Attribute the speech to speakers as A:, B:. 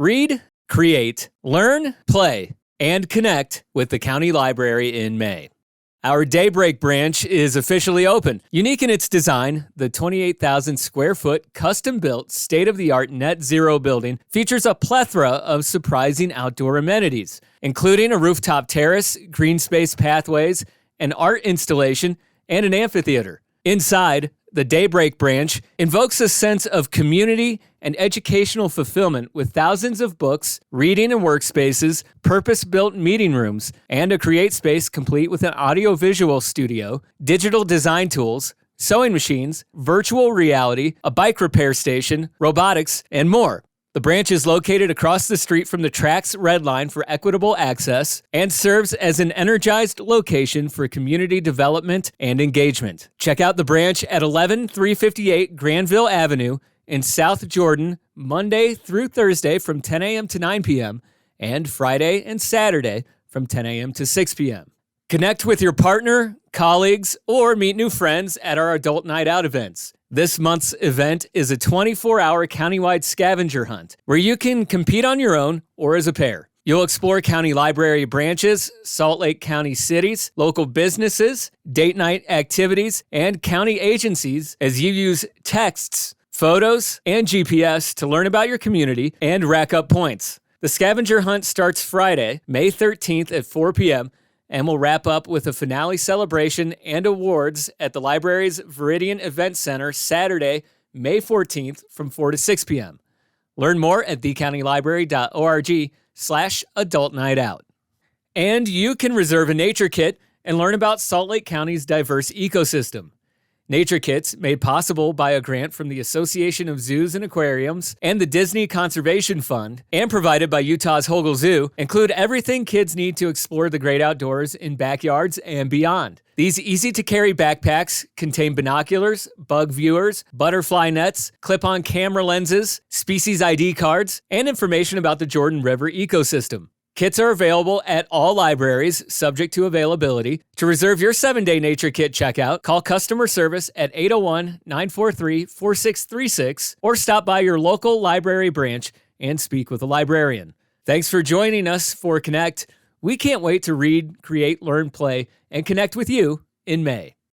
A: Read, create, learn, play, and connect with the County Library in May. Our Daybreak Branch is officially open. Unique in its design, the 28,000 square foot, custom-built, state-of-the-art net zero building features a plethora of surprising outdoor amenities, including a rooftop terrace, green space pathways, an art installation, and an amphitheater. Inside, the Daybreak Branch invokes a sense of community and educational fulfillment with thousands of books, reading and workspaces, purpose-built meeting rooms, and a create space complete with an audio-visual studio, digital design tools, sewing machines, virtual reality, a bike repair station, robotics, and more. The branch is located across the street from the Tracks Red Line for equitable access and serves as an energized location for community development and engagement. Check out the branch at 11358 Granville Avenue in South Jordan, Monday through Thursday from 10 a.m. to 9 p.m. and Friday and Saturday from 10 a.m. to 6 p.m. Connect with your partner, colleagues, or meet new friends at our Adult Night Out events. This month's event is a 24-hour countywide scavenger hunt where you can compete on your own or as a pair. You'll explore county library branches, Salt Lake County cities, local businesses, date night activities, and county agencies as you use texts, photos, and GPS to learn about your community and rack up points. The scavenger hunt starts Friday, May 13th at 4 p.m., and will wrap up with a finale celebration and awards at the library's Viridian Event Center Saturday, May 14th from 4 to 6 p.m. Learn more at thecountylibrary.org/adultnightout. And you can reserve a nature kit and learn about Salt Lake County's diverse ecosystem. Nature Kits, made possible by a grant from the Association of Zoos and Aquariums and the Disney Conservation Fund, and provided by Utah's Hogle Zoo, include everything kids need to explore the great outdoors in backyards and beyond. These easy-to-carry backpacks contain binoculars, bug viewers, butterfly nets, clip-on camera lenses, species ID cards, and information about the Jordan River ecosystem. Kits are available at all libraries, subject to availability. To reserve your 7-day Nature Kit checkout, call customer service at 801-943-4636 or stop by your local library branch and speak with a librarian. Thanks for joining us for Connect. We can't wait to read, create, learn, play, and connect with you in May.